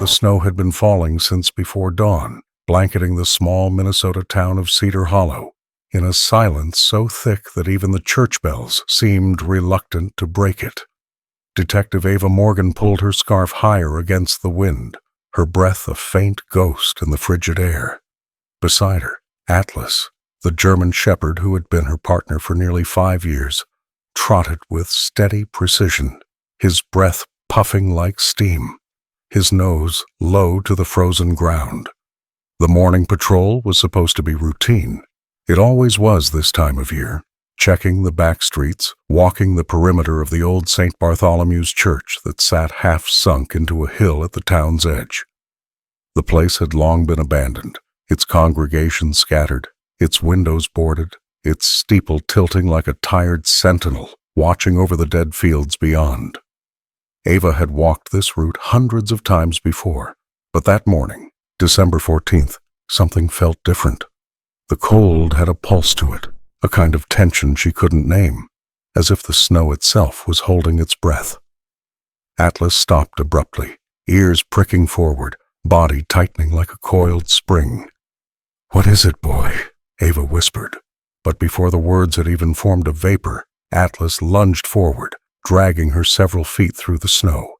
the snow had been falling since before dawn, blanketing the small Minnesota town of Cedar Hollow, in a silence so thick that even the church bells seemed reluctant to break it. Detective Ava Morgan pulled her scarf higher against the wind, her breath a faint ghost in the frigid air. Beside her, Atlas, the German shepherd who had been her partner for nearly 5 years, trotted with steady precision, his breath puffing like steam, his nose low to the frozen ground. The morning patrol was supposed to be routine. It always was this time of year, checking the back streets, walking the perimeter of the old St. Bartholomew's Church that sat half sunk into a hill at the town's edge. The place had long been abandoned, its congregation scattered, its windows boarded, its steeple tilting like a tired sentinel watching over the dead fields beyond. Ava had walked this route hundreds of times before, but that morning, December 14th, something felt different. The cold had a pulse to it, a kind of tension she couldn't name, as if the snow itself was holding its breath. Atlas stopped abruptly, ears pricking forward, body tightening like a coiled spring. "What is it, boy?" Ava whispered, but before the words had even formed a vapor, Atlas lunged forward, dragging her several feet through the snow.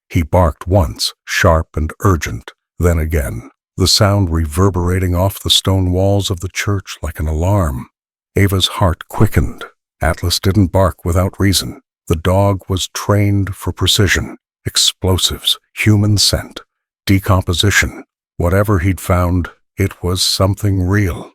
He barked once, sharp and urgent, then again, the sound reverberating off the stone walls of the church like an alarm. Ava's heart quickened. Atlas didn't bark without reason. The dog was trained for precision, explosives, human scent, decomposition. Whatever he'd found, it was something real.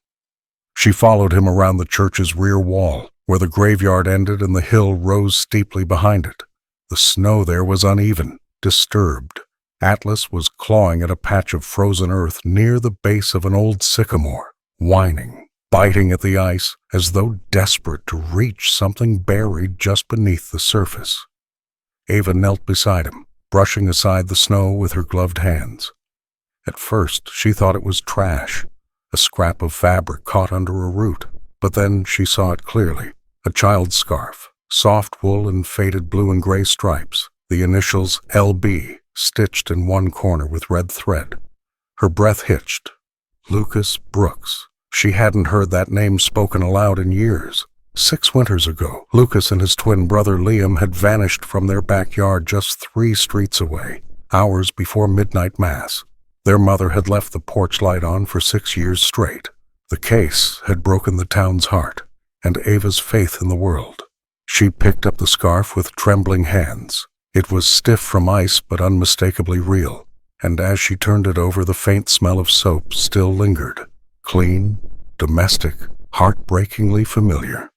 She followed him around the church's rear wall, where the graveyard ended and the hill rose steeply behind it. The snow there was uneven, disturbed. Atlas was clawing at a patch of frozen earth near the base of an old sycamore, whining, biting at the ice as though desperate to reach something buried just beneath the surface. Ava knelt beside him, brushing aside the snow with her gloved hands. At first, she thought it was trash, a scrap of fabric caught under a root, but then she saw it clearly, a child's scarf, soft wool and faded blue and gray stripes, the initials LB stitched in one corner with red thread. Her breath hitched. Lucas Brooks. She hadn't heard that name spoken aloud in years. 6 winters ago, Lucas and his twin brother Liam had vanished from their backyard just 3 streets away, hours before midnight mass. Their mother had left the porch light on for 6 years straight. The case had broken the town's heart, and Ava's faith in the world. She picked up the scarf with trembling hands. It was stiff from ice but unmistakably real, and as she turned it over, the faint smell of soap still lingered. Clean, domestic, heartbreakingly familiar.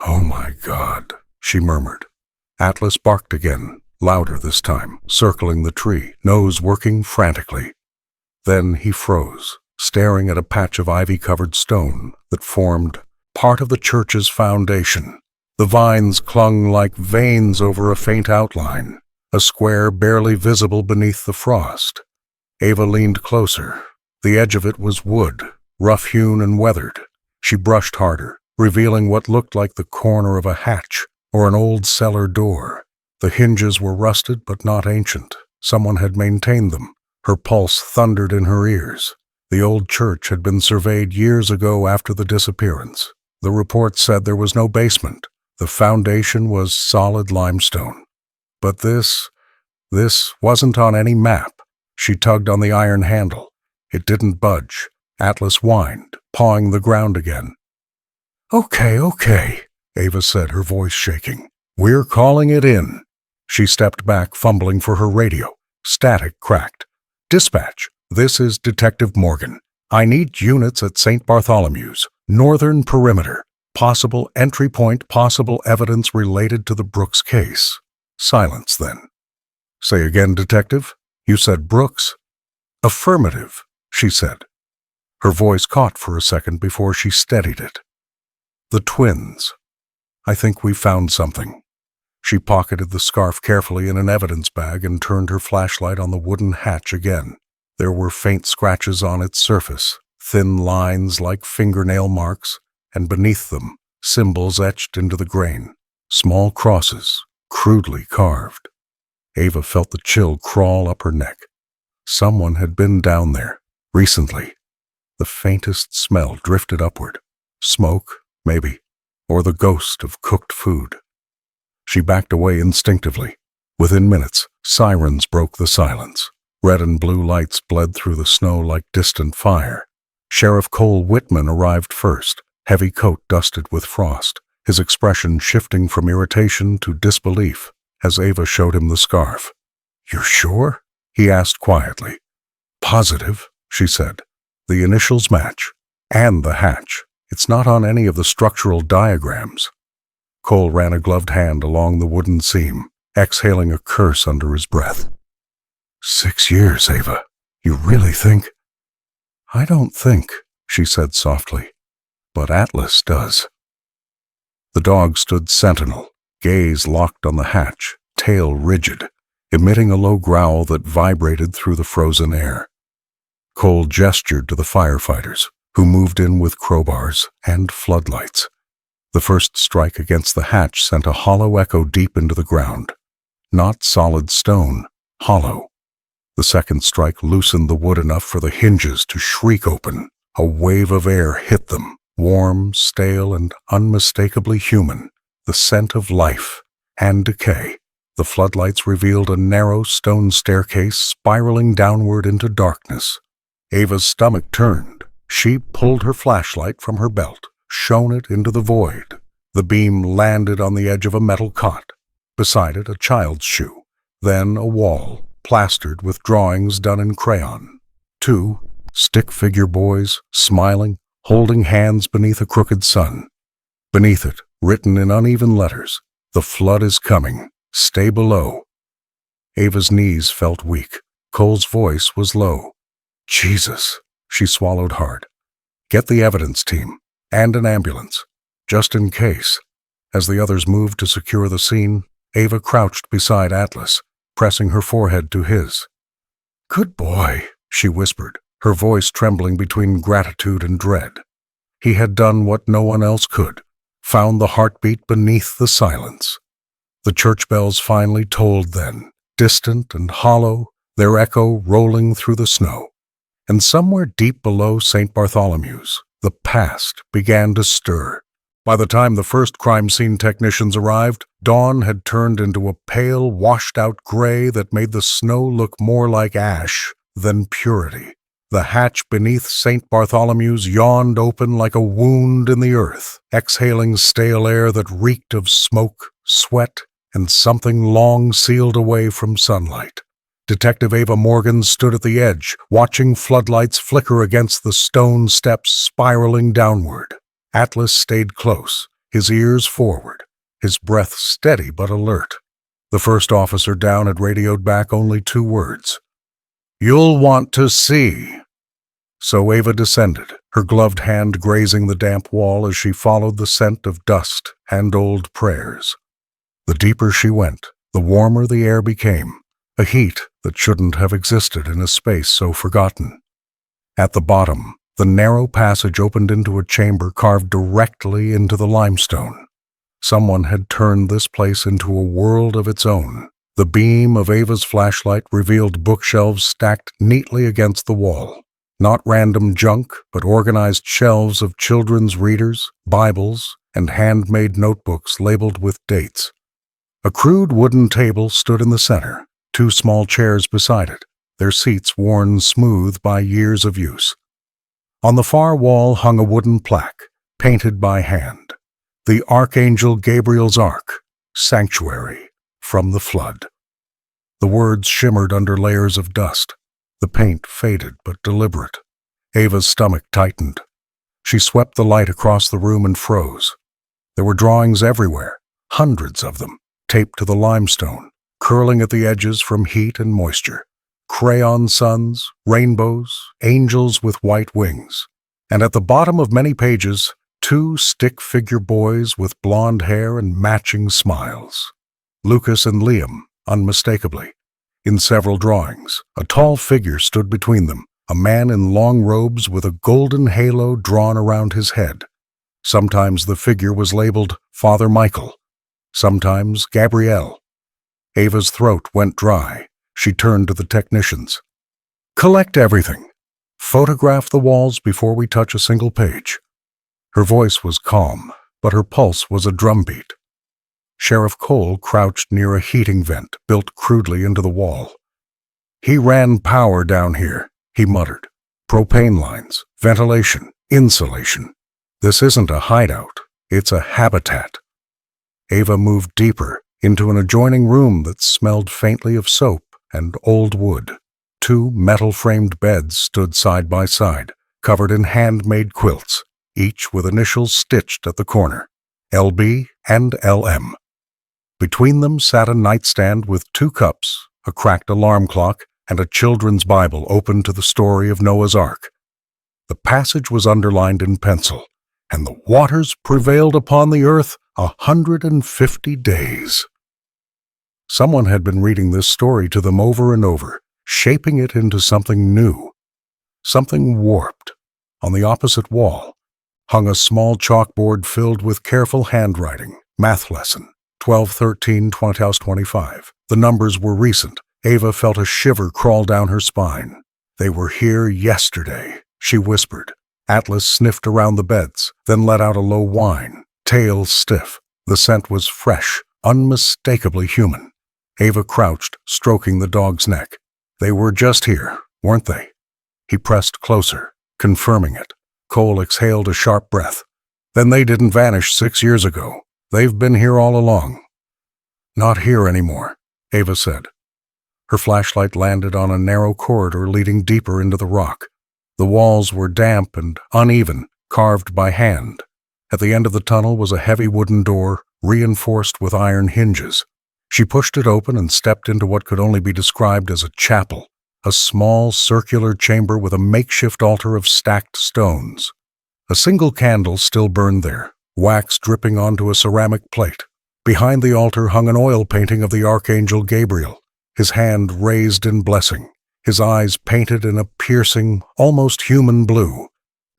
"Oh my God," she murmured. Atlas barked again, louder this time, circling the tree, nose working frantically. Then he froze, staring at a patch of ivy-covered stone that formed part of the church's foundation. The vines clung like veins over a faint outline, a square barely visible beneath the frost. Ava leaned closer. The edge of it was wood, rough-hewn and weathered. She brushed harder, revealing what looked like the corner of a hatch or an old cellar door. The hinges were rusted but not ancient. Someone had maintained them. Her pulse thundered in her ears. The old church had been surveyed years ago after the disappearance. The report said there was no basement. The foundation was solid limestone. But this wasn't on any map. She tugged on the iron handle. It didn't budge. Atlas whined, pawing the ground again. Okay, Ava said, her voice shaking. "We're calling it in." She stepped back, fumbling for her radio. Static cracked. "Dispatch, this is Detective Morgan. I need units at St. Bartholomew's, northern perimeter. Possible entry point, possible evidence related to the Brooks case." Silence then. "Say again, Detective? You said Brooks?" "Affirmative," she said. Her voice caught for a second before she steadied it. "The twins. I think we found something." She pocketed the scarf carefully in an evidence bag and turned her flashlight on the wooden hatch again. There were faint scratches on its surface, thin lines like fingernail marks, and beneath them, symbols etched into the grain, small crosses, crudely carved. Ava felt the chill crawl up her neck. Someone had been down there, recently. The faintest smell drifted upward. Smoke, maybe, or the ghost of cooked food. She backed away instinctively. Within minutes, sirens broke the silence. Red and blue lights bled through the snow like distant fire. Sheriff Cole Whitman arrived first, heavy coat dusted with frost, his expression shifting from irritation to disbelief as Ava showed him the scarf. "You're sure?" he asked quietly. "Positive," she said. "The initials match. And the hatch. It's not on any of the structural diagrams." Cole ran a gloved hand along the wooden seam, exhaling a curse under his breath. 6 years, Ava. You really think? "I don't think," she said softly, "but Atlas does." The dog stood sentinel, gaze locked on the hatch, tail rigid, emitting a low growl that vibrated through the frozen air. Cole gestured to the firefighters, who moved in with crowbars and floodlights. The first strike against the hatch sent a hollow echo deep into the ground. Not solid stone, hollow. The second strike loosened the wood enough for the hinges to shriek open. A wave of air hit them, warm, stale, and unmistakably human, the scent of life and decay. The floodlights revealed a narrow stone staircase spiraling downward into darkness. Ava's stomach turned. She pulled her flashlight from her belt, shone it into the void. The beam landed on the edge of a metal cot. Beside it, a child's shoe. Then a wall, plastered with drawings done in crayon. 2 stick-figure boys, smiling, holding hands beneath a crooked sun. Beneath it, written in uneven letters, "The flood is coming. Stay below." Ava's knees felt weak. Cole's voice was low. "Jesus." She swallowed hard. "Get the evidence team, and an ambulance, just in case." As the others moved to secure the scene, Ava crouched beside Atlas, pressing her forehead to his. "Good boy," she whispered, her voice trembling between gratitude and dread. He had done what no one else could, found the heartbeat beneath the silence. The church bells finally tolled then, distant and hollow, their echo rolling through the snow. And somewhere deep below St. Bartholomew's, the past began to stir. By the time the first crime scene technicians arrived, dawn had turned into a pale, washed-out gray that made the snow look more like ash than purity. The hatch beneath St. Bartholomew's yawned open like a wound in the earth, exhaling stale air that reeked of smoke, sweat, and something long sealed away from sunlight. Detective Ava Morgan stood at the edge, watching floodlights flicker against the stone steps spiraling downward. Atlas stayed close, his ears forward, his breath steady but alert. The first officer down had radioed back only 2 words. "You'll want to see." So Ava descended, her gloved hand grazing the damp wall as she followed the scent of dust and old prayers. The deeper she went, the warmer the air became, a heat that shouldn't have existed in a space so forgotten. At the bottom, the narrow passage opened into a chamber carved directly into the limestone. Someone had turned this place into a world of its own. The beam of Ava's flashlight revealed bookshelves stacked neatly against the wall. Not random junk, but organized shelves of children's readers, Bibles, and handmade notebooks labeled with dates. A crude wooden table stood in the center, 2 small chairs beside it, their seats worn smooth by years of use. On the far wall hung a wooden plaque, painted by hand. The Archangel Gabriel's Ark, Sanctuary from the Flood. The words shimmered under layers of dust. The paint faded but deliberate. Ava's stomach tightened. She swept the light across the room and froze. There were drawings everywhere, hundreds of them, taped to the limestone, curling at the edges from heat and moisture. Crayon suns, rainbows, angels with white wings. And at the bottom of many pages, 2 stick-figure boys with blonde hair and matching smiles. Lucas and Liam, unmistakably. In several drawings, a tall figure stood between them, a man in long robes with a golden halo drawn around his head. Sometimes the figure was labeled Father Michael, sometimes Gabrielle. Ava's throat went dry. She turned to the technicians. Collect everything. Photograph the walls before we touch a single page." Her voice was calm, but her pulse was a drumbeat. Sheriff Cole crouched near a heating vent built crudely into the wall. "He ran power down here," he muttered. "Propane lines, ventilation, insulation. This isn't a hideout, it's a habitat." Ava moved deeper into an adjoining room that smelled faintly of soap and old wood. 2 metal-framed beds stood side by side, covered in handmade quilts, each with initials stitched at the corner, LB and LM. Between them sat a nightstand with 2 cups, a cracked alarm clock, and a children's Bible open to the story of Noah's Ark. The passage was underlined in pencil, "And the waters prevailed upon the earth 150 days." Someone had been reading this story to them over and over, shaping it into something new, something warped. On the opposite wall hung a small chalkboard filled with careful handwriting. Math lesson, 12-13-20-25. The numbers were recent. Ava felt a shiver crawl down her spine. "They were here yesterday," she whispered. Atlas sniffed around the beds, then let out a low whine, tail stiff. The scent was fresh, unmistakably human. Ava crouched, stroking the dog's neck. "They were just here, weren't they?" He pressed closer, confirming it. Cole exhaled a sharp breath. "Then they didn't vanish 6 years ago. They've been here all along." "Not here anymore," Ava said. Her flashlight landed on a narrow corridor leading deeper into the rock. The walls were damp and uneven, carved by hand. At the end of the tunnel was a heavy wooden door, reinforced with iron hinges. She pushed it open and stepped into what could only be described as a chapel, a small circular chamber with a makeshift altar of stacked stones. A single candle still burned there, wax dripping onto a ceramic plate. Behind the altar hung an oil painting of the Archangel Gabriel, his hand raised in blessing, his eyes painted in a piercing, almost human blue.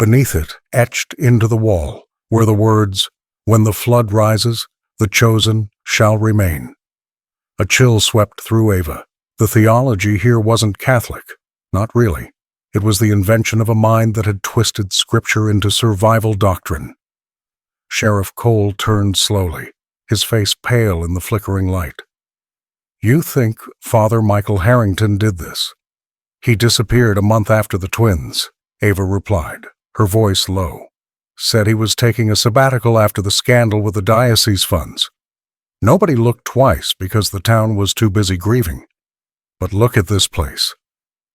Beneath it, etched into the wall, were the words, "When the flood rises, the chosen shall remain." A chill swept through Ava. The theology here wasn't Catholic. Not really. It was the invention of a mind that had twisted Scripture into survival doctrine. Sheriff Cole turned slowly, his face pale in the flickering light. "You think Father Michael Harrington did this?" "He disappeared a month after the twins," Ava replied, her voice low. "Said he was taking a sabbatical after the scandal with the diocese funds. Nobody looked twice because the town was too busy grieving. But look at this place.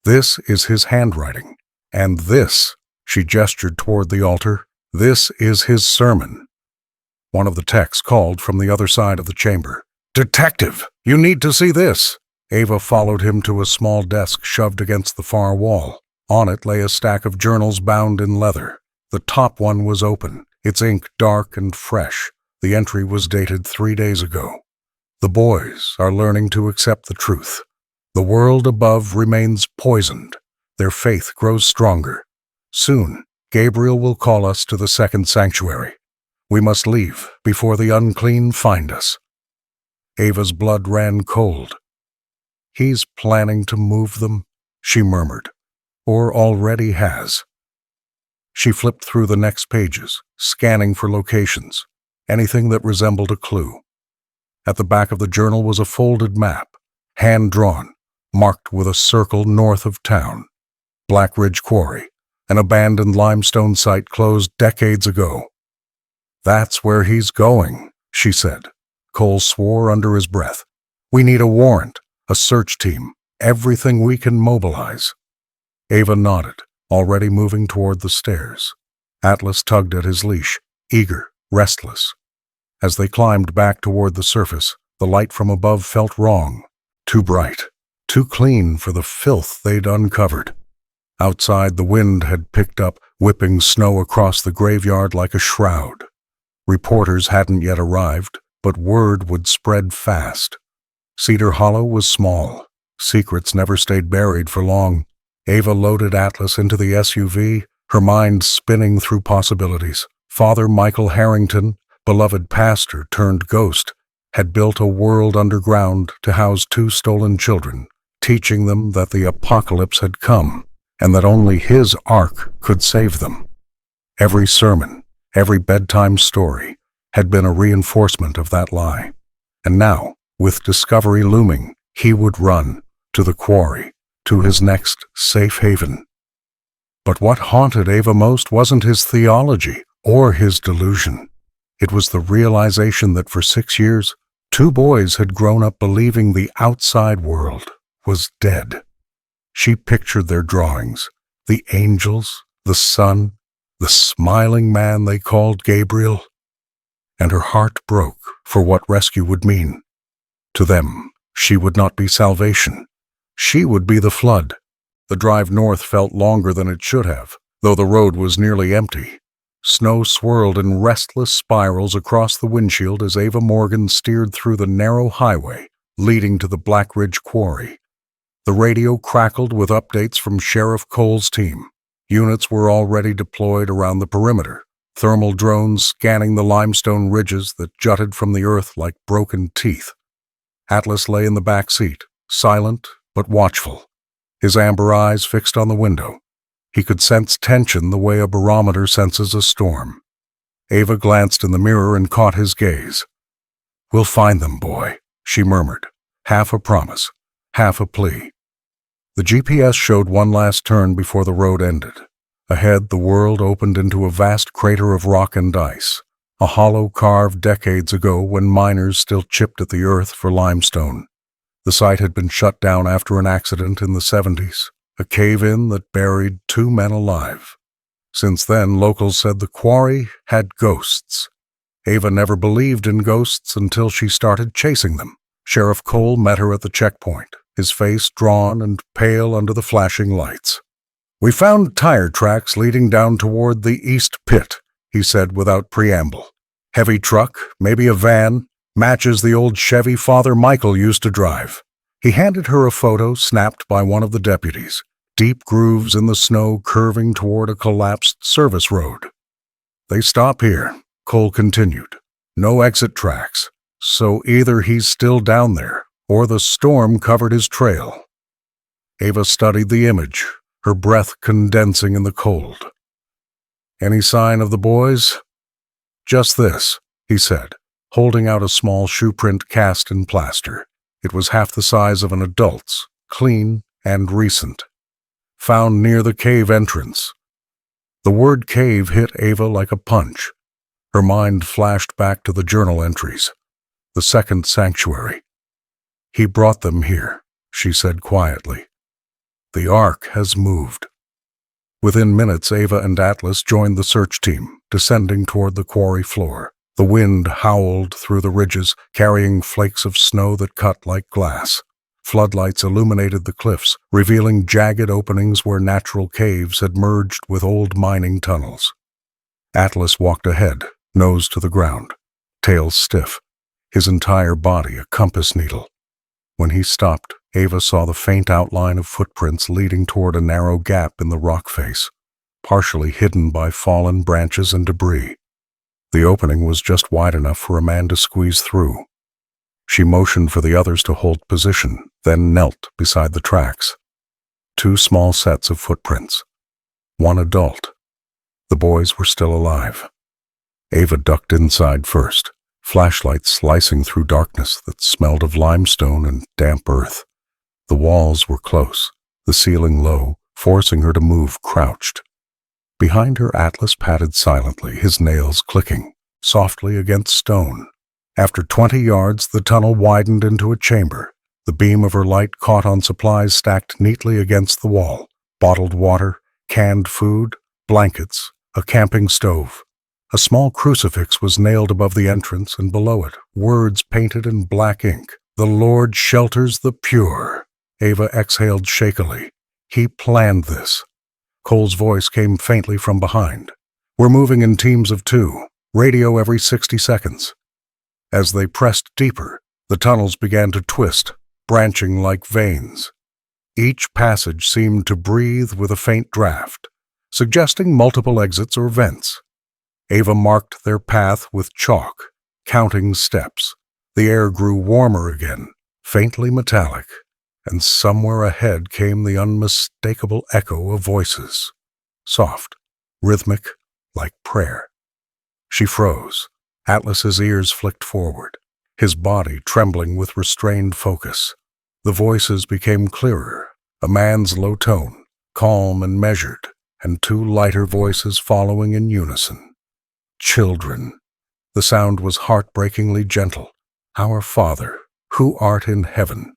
This is his handwriting. And this," she gestured toward the altar, "this is his sermon." One of the techs called from the other side of the chamber. "Detective, you need to see this." Ava followed him to a small desk shoved against the far wall. On it lay a stack of journals bound in leather. The top one was open, its ink dark and fresh. The entry was dated 3 days ago. "The boys are learning to accept the truth. The world above remains poisoned. Their faith grows stronger. Soon, Gabriel will call us to the second sanctuary. We must leave before the unclean find us." Ava's blood ran cold. "He's planning to move them," she murmured, "or already has." She flipped through the next pages, scanning for locations, anything that resembled a clue. At the back of the journal was a folded map, hand-drawn, marked with a circle north of town. Black Ridge Quarry, an abandoned limestone site closed decades ago. "That's where he's going," she said. Cole swore under his breath. "We need a warrant, a search team, everything we can mobilize." Ava nodded, already moving toward the stairs. Atlas tugged at his leash, eager, restless. As they climbed back toward the surface, the light from above felt wrong, too bright, too clean for the filth they'd uncovered. Outside, the wind had picked up, whipping snow across the graveyard like a shroud. Reporters hadn't yet arrived, but word would spread fast. Cedar Hollow was small. Secrets never stayed buried for long. Ava loaded Atlas into the SUV, her mind spinning through possibilities. Father Michael Harrington, beloved pastor turned ghost, had built a world underground to house 2 stolen children, teaching them that the apocalypse had come and that only his ark could save them. Every sermon, every bedtime story had been a reinforcement of that lie. And now, with discovery looming, he would run to the quarry, to his next safe haven. But what haunted Ava most wasn't his theology or his delusion. It was the realization that for 6 years, 2 boys had grown up believing the outside world was dead. She pictured their drawings, the angels, the sun, the smiling man they called Gabriel, and her heart broke for what rescue would mean. To them, she would not be salvation. She would be the flood. The drive north felt longer than it should have, though the road was nearly empty. Snow swirled in restless spirals across the windshield as Ava Morgan steered through the narrow highway leading to the Black Ridge Quarry. The radio crackled with updates from Sheriff Cole's team. Units were already deployed around the perimeter, thermal drones scanning the limestone ridges that jutted from the earth like broken teeth. Atlas lay in the back seat, silent but watchful, his amber eyes fixed on the window. He could sense tension the way a barometer senses a storm. Ava glanced in the mirror and caught his gaze. "We'll find them, boy," she murmured, half a promise, half a plea. The GPS showed one last turn before the road ended. Ahead, the world opened into a vast crater of rock and ice, a hollow carved decades ago when miners still chipped at the earth for limestone. The site had been shut down after an accident in the 70s, a cave-in that buried 2 men alive. Since then, locals said the quarry had ghosts. Ava never believed in ghosts until she started chasing them. Sheriff Cole met her at the checkpoint, his face drawn and pale under the flashing lights. "We found tire tracks leading down toward the east pit," he said without preamble. "Heavy truck, maybe a van, matches the old Chevy Father Michael used to drive." He handed her a photo snapped by one of the deputies, deep grooves in the snow curving toward a collapsed service road. "They stop here," Cole continued. "No exit tracks, so either he's still down there or the storm covered his trail." Ava studied the image, her breath condensing in the cold. "Any sign of the boys?" "Just this," he said, holding out a small shoe print cast in plaster. It was half the size of an adult's, clean and recent. "Found near the cave entrance." The word cave hit Ava like a punch. Her mind flashed back to the journal entries. The second sanctuary. "He brought them here," she said quietly. "The ark has moved." Within minutes, Ava and Atlas joined the search team, descending toward the quarry floor. The wind howled through the ridges, carrying flakes of snow that cut like glass. Floodlights illuminated the cliffs, revealing jagged openings where natural caves had merged with old mining tunnels. Atlas walked ahead, nose to the ground, tail stiff, his entire body a compass needle. When he stopped, Ava saw the faint outline of footprints leading toward a narrow gap in the rock face, partially hidden by fallen branches and debris. The opening was just wide enough for a man to squeeze through. She motioned for the others to hold position, then knelt beside the tracks. 2 small sets of footprints. 1 adult. The boys were still alive. Ava ducked inside first, flashlight slicing through darkness that smelled of limestone and damp earth. The walls were close, the ceiling low, forcing her to move crouched. Behind her, Atlas padded silently, his nails clicking, softly against stone. After 20 yards, the tunnel widened into a chamber. The beam of her light caught on supplies stacked neatly against the wall. Bottled water, canned food, blankets, a camping stove. A small crucifix was nailed above the entrance, and below it, words painted in black ink. "The Lord shelters the pure." Ava exhaled shakily. He planned this. Cole's voice came faintly from behind. "We're moving in teams of 2. Radio every 60 seconds. As they pressed deeper, the tunnels began to twist, branching like veins. Each passage seemed to breathe with a faint draft, suggesting multiple exits or vents. Ava marked their path with chalk, counting steps. The air grew warmer again, faintly metallic, and somewhere ahead came the unmistakable echo of voices, soft, rhythmic, like prayer. She froze. Atlas's ears flicked forward, his body trembling with restrained focus. The voices became clearer, a man's low tone, calm and measured, and two lighter voices following in unison. Children. The sound was heartbreakingly gentle. Our Father, who art in heaven.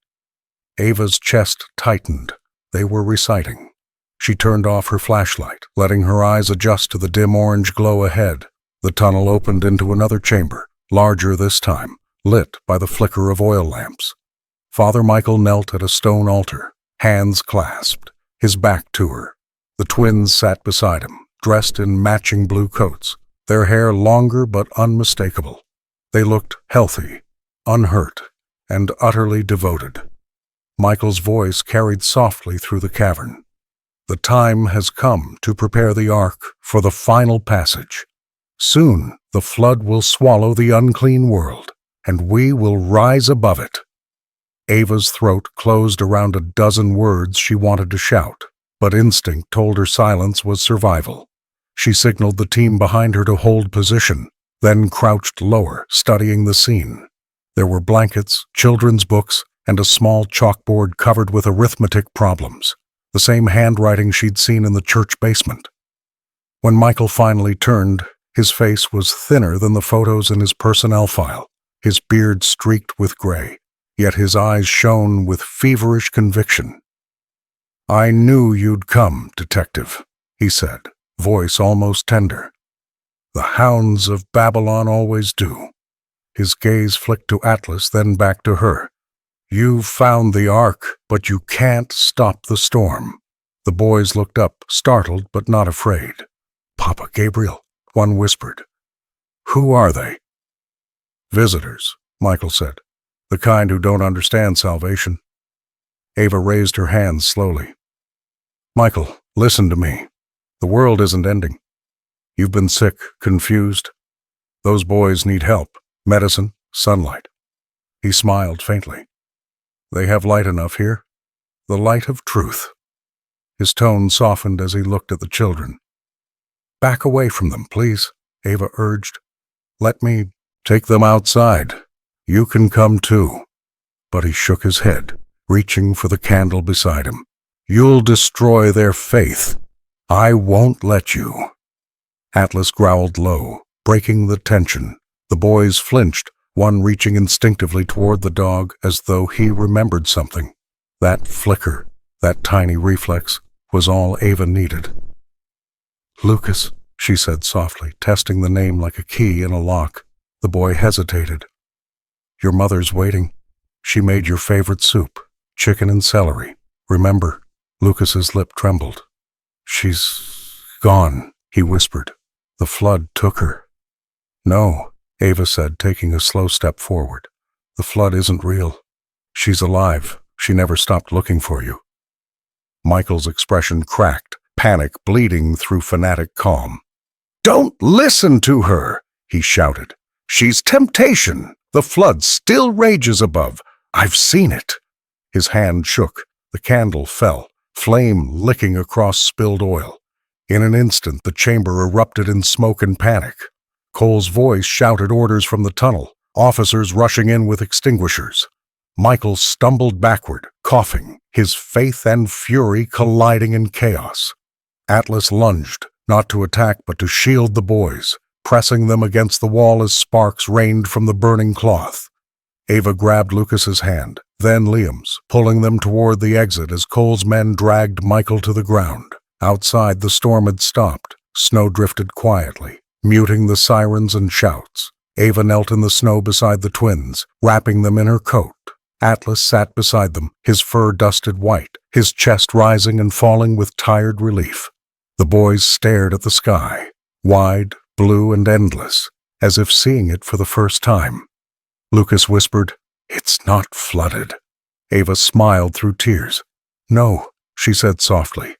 Ava's chest tightened. They were reciting. She turned off her flashlight, letting her eyes adjust to the dim orange glow ahead. The tunnel opened into another chamber, larger this time, lit by the flicker of oil lamps. Father Michael knelt at a stone altar, hands clasped, his back to her. The twins sat beside him, dressed in matching blue coats, their hair longer but unmistakable. They looked healthy, unhurt, and utterly devoted. Michael's voice carried softly through the cavern. The time has come to prepare the ark for the final passage. Soon the flood will swallow the unclean world, and we will rise above it. Ava's throat closed around a dozen words she wanted to shout, but instinct told her silence was survival. She signaled the team behind her to hold position, then crouched lower, studying the scene. There were blankets, children's books, and a small chalkboard covered with arithmetic problems, the same handwriting she'd seen in the church basement. When Michael finally turned, his face was thinner than the photos in his personnel file, his beard streaked with gray, yet his eyes shone with feverish conviction. "I knew you'd come, Detective," he said, voice almost tender. "The hounds of Babylon always do." His gaze flicked to Atlas, then back to her. "You've found the ark, but you can't stop the storm." The boys looked up, startled but not afraid. "Papa Gabriel," one whispered. "Who are they?" "Visitors," Michael said. "The kind who don't understand salvation." Ava raised her hands slowly. "Michael, listen to me. The world isn't ending. You've been sick, confused. Those boys need help, medicine, sunlight." He smiled faintly. "They have light enough here, the light of truth." His tone softened as he looked at the children. "Back away from them, please," Ava urged. "Let me take them outside. You can come too." But he shook his head, reaching for the candle beside him. "You'll destroy their faith. I won't let you." Atlas growled low, breaking the tension. The boys flinched, one reaching instinctively toward the dog as though he remembered something. That flicker, that tiny reflex, was all Ava needed. "Lucas," she said softly, testing the name like a key in a lock. The boy hesitated. "Your mother's waiting. She made your favorite soup, chicken and celery. Remember?" Lucas's lip trembled. "She's gone," he whispered. "The flood took her." "No," Ava said, taking a slow step forward. "The flood isn't real. She's alive. She never stopped looking for you." Michael's expression cracked, panic bleeding through fanatic calm. "Don't listen to her," he shouted. "She's temptation. The flood still rages above. I've seen it." His hand shook. The candle fell, flame licking across spilled oil. In an instant, the chamber erupted in smoke and panic. Cole's voice shouted orders from the tunnel, officers rushing in with extinguishers. Michael stumbled backward, coughing, his faith and fury colliding in chaos. Atlas lunged, not to attack but to shield the boys, pressing them against the wall as sparks rained from the burning cloth. Ava grabbed Lucas's hand, then Liam's, pulling them toward the exit as Cole's men dragged Michael to the ground. Outside, the storm had stopped. Snow drifted quietly, muting the sirens and shouts. Ava knelt in the snow beside the twins, wrapping them in her coat. Atlas sat beside them, his fur dusted white, his chest rising and falling with tired relief. The boys stared at the sky, wide, blue, and endless, as if seeing it for the first time. Lucas whispered, "It's not flooded." Ava smiled through tears. "No," she said softly.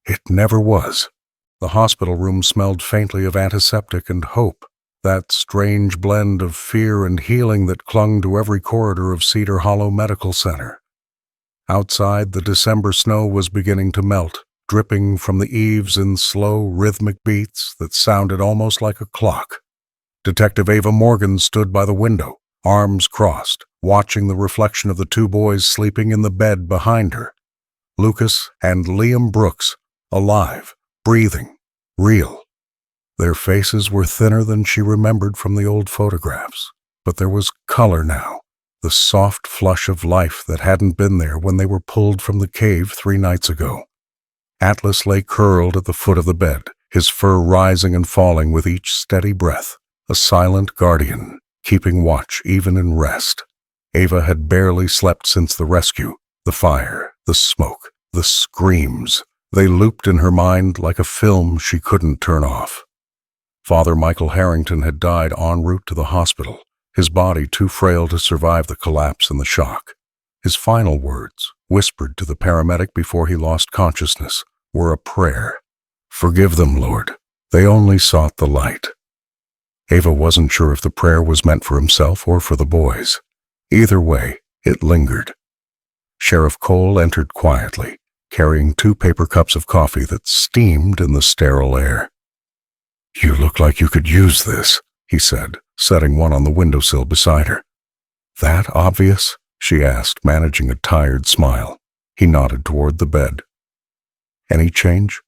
"It never was." The hospital room smelled faintly of antiseptic and hope, that strange blend of fear and healing that clung to every corridor of Cedar Hollow Medical Center. Outside, the December snow was beginning to melt, dripping from the eaves in slow, rhythmic beats that sounded almost like a clock. Detective Ava Morgan stood by the window, arms crossed, watching the reflection of the two boys sleeping in the bed behind her. Lucas and Liam Brooks, alive, breathing, real. Their faces were thinner than she remembered from the old photographs, but there was color now, the soft flush of life that hadn't been there when they were pulled from the cave 3 nights ago. Atlas lay curled at the foot of the bed, his fur rising and falling with each steady breath, a silent guardian, keeping watch even in rest. Ava had barely slept since the rescue, the fire, the smoke, the screams. They looped in her mind like a film she couldn't turn off. Father Michael Harrington had died en route to the hospital, his body too frail to survive the collapse and the shock. His final words, whispered to the paramedic before he lost consciousness, were a prayer. "Forgive them, Lord. They only sought the light." Ava wasn't sure if the prayer was meant for himself or for the boys. Either way, it lingered. Sheriff Cole entered quietly, carrying 2 paper cups of coffee that steamed in the sterile air. "You look like you could use this," he said, setting one on the windowsill beside her. "That obvious?" she asked, managing a tired smile. He nodded toward the bed. "Any change?"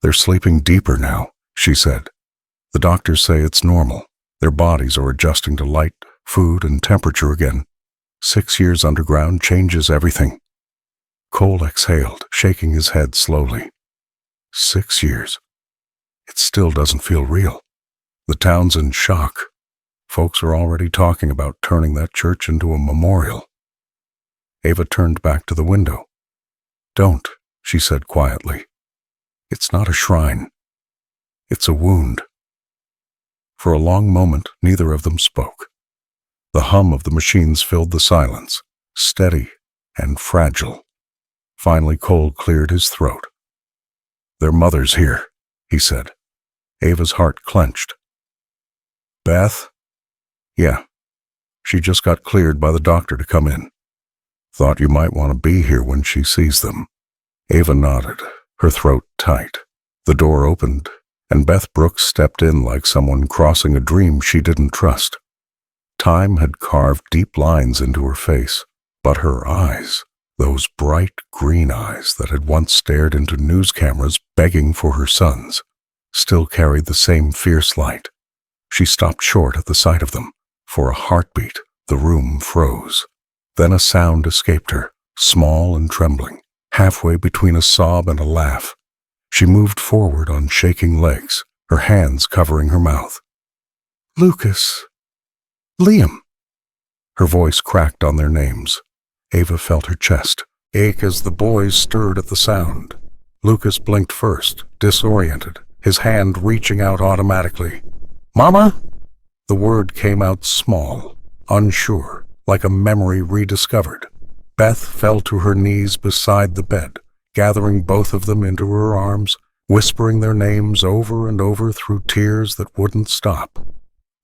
"They're sleeping deeper now," she said. "The doctors say it's normal. Their bodies are adjusting to light, food, and temperature again. 6 years underground changes everything." Cole exhaled, shaking his head slowly. 6 years. It still doesn't feel real. The town's in shock. Folks are already talking about turning that church into a memorial. Ava turned back to the window. "Don't," she said quietly. "It's not a shrine. It's a wound." For a long moment, neither of them spoke. The hum of the machines filled the silence, steady and fragile. Finally, Cole cleared his throat. "Their mother's here," he said. Ava's heart clenched. "Beth?" "Yeah. She just got cleared by the doctor to come in. Thought you might want to be here when she sees them." Ava nodded, her throat tight. The door opened, and Beth Brooks stepped in like someone crossing a dream she didn't trust. Time had carved deep lines into her face, but her eyes, those bright green eyes that had once stared into news cameras begging for her sons, still carried the same fierce light. She stopped short at the sight of them. For a heartbeat, the room froze. Then a sound escaped her, small and trembling, halfway between a sob and a laugh. She moved forward on shaking legs, her hands covering her mouth. "Lucas! Liam!" Her voice cracked on their names. Ava felt her chest ache as the boys stirred at the sound. Lucas blinked first, disoriented, his hand reaching out automatically. "Mama?" The word came out small, unsure, like a memory rediscovered. Beth fell to her knees beside the bed, gathering both of them into her arms, whispering their names over and over through tears that wouldn't stop.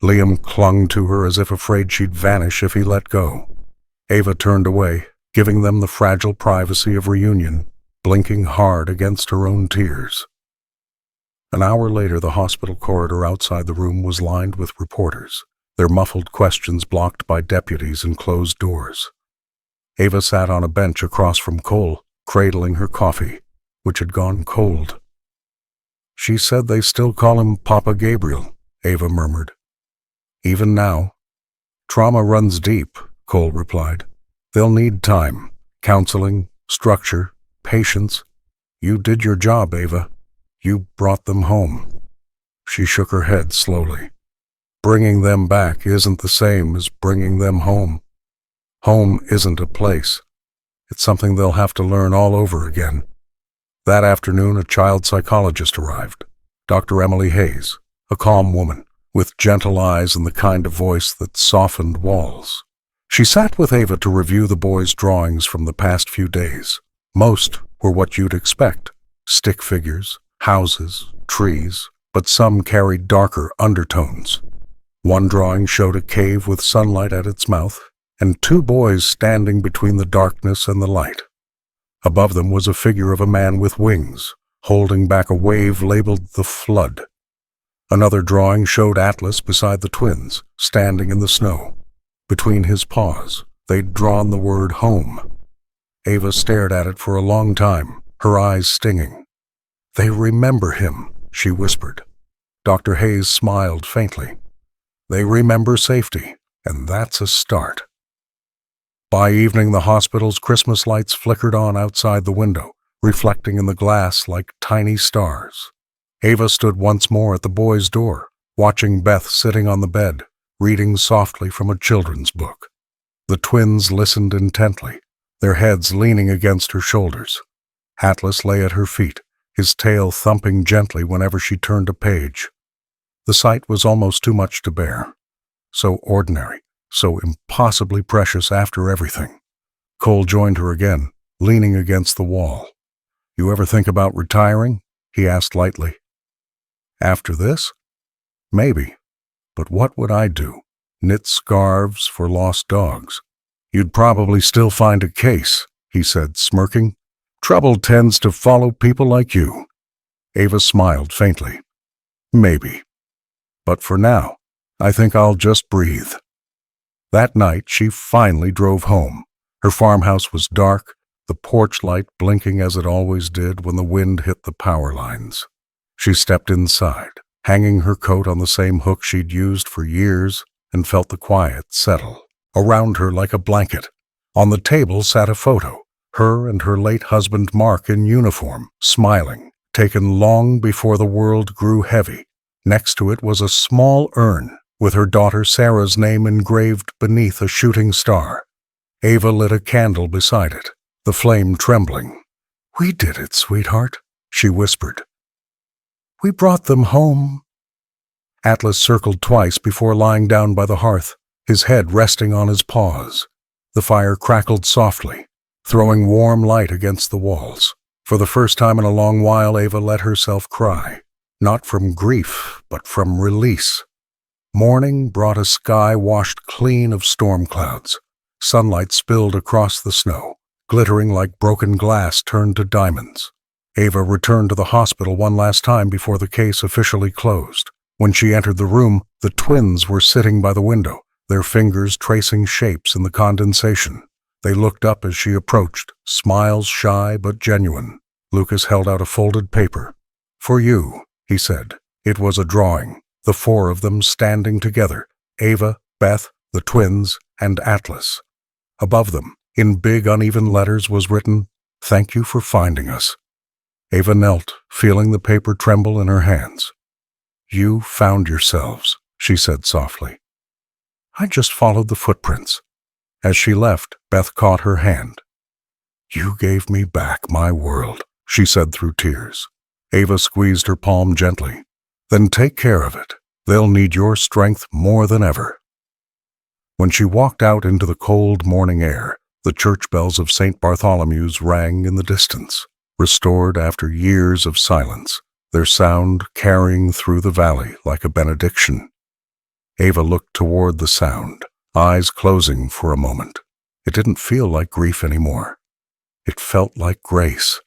Liam clung to her as if afraid she'd vanish if he let go. Ava turned away, giving them the fragile privacy of reunion, blinking hard against her own tears. An hour later, the hospital corridor outside the room was lined with reporters, their muffled questions blocked by deputies and closed doors. Ava sat on a bench across from Cole, cradling her coffee, which had gone cold. "She said they still call him Papa Gabriel," Ava murmured. "Even now." "Trauma runs deep," Cole replied. "They'll need time, counseling, structure, patience. You did your job, Ava. You brought them home." She shook her head slowly. "Bringing them back isn't the same as bringing them home. Home isn't a place. It's something they'll have to learn all over again." That afternoon, a child psychologist arrived, Dr. Emily Hayes, a calm woman, with gentle eyes and the kind of voice that softened walls. She sat with Ava to review the boys' drawings from the past few days. Most were what you'd expect: stick figures, houses, trees, but some carried darker undertones. One drawing showed a cave with sunlight at its mouth, and two boys standing between the darkness and the light. Above them was a figure of a man with wings, holding back a wave labeled the Flood. Another drawing showed Atlas beside the twins, standing in the snow. Between his paws, they'd drawn the word home. Ava stared at it for a long time, her eyes stinging. "They remember him," she whispered. Dr. Hayes smiled faintly. "They remember safety, and that's a start." By evening, the hospital's Christmas lights flickered on outside the window, reflecting in the glass like tiny stars. Ava stood once more at the boys' door, watching Beth sitting on the bed, reading softly from a children's book. The twins listened intently, their heads leaning against her shoulders. Atlas lay at her feet, his tail thumping gently whenever she turned a page. The sight was almost too much to bear. So ordinary, so impossibly precious after everything. Cole joined her again, leaning against the wall. "You ever think about retiring?" he asked lightly. "After this? Maybe. But what would I do? Knit scarves for lost dogs? You'd probably still find a case," he said, smirking. "Trouble tends to follow people like you." Ava smiled faintly. "Maybe. But for now, I think I'll just breathe." That night, she finally drove home. Her farmhouse was dark, the porch light blinking as it always did when the wind hit the power lines. She stepped inside, hanging her coat on the same hook she'd used for years, and felt the quiet settle around her like a blanket. On the table sat a photo, her and her late husband Mark in uniform, smiling, taken long before the world grew heavy. Next to it was a small urn, with her daughter Sarah's name engraved beneath a shooting star. Ava lit a candle beside it, the flame trembling. "We did it, sweetheart," she whispered. "We brought them home." Atlas circled twice before lying down by the hearth, his head resting on his paws. The fire crackled softly, throwing warm light against the walls. For the first time in a long while, Ava let herself cry, not from grief, but from release. Morning brought a sky washed clean of storm clouds. Sunlight spilled across the snow, glittering like broken glass turned to diamonds. Ava returned to the hospital one last time before the case officially closed. When she entered the room, the twins were sitting by the window, their fingers tracing shapes in the condensation. They looked up as she approached, smiles shy but genuine. Lucas held out a folded paper. "For you," he said. It was a drawing, the four of them standing together, Ava, Beth, the twins, and Atlas. Above them, in big uneven letters, was written, "Thank you for finding us." Ava knelt, feeling the paper tremble in her hands. "You found yourselves," she said softly. "I just followed the footprints." As she left, Beth caught her hand. "You gave me back my world," she said through tears. Ava squeezed her palm gently. "Then take care of it. They'll need your strength more than ever." When she walked out into the cold morning air, the church bells of St. Bartholomew's rang in the distance, restored after years of silence, their sound carrying through the valley like a benediction. Ava looked toward the sound, eyes closing for a moment. It didn't feel like grief anymore. It felt like grace.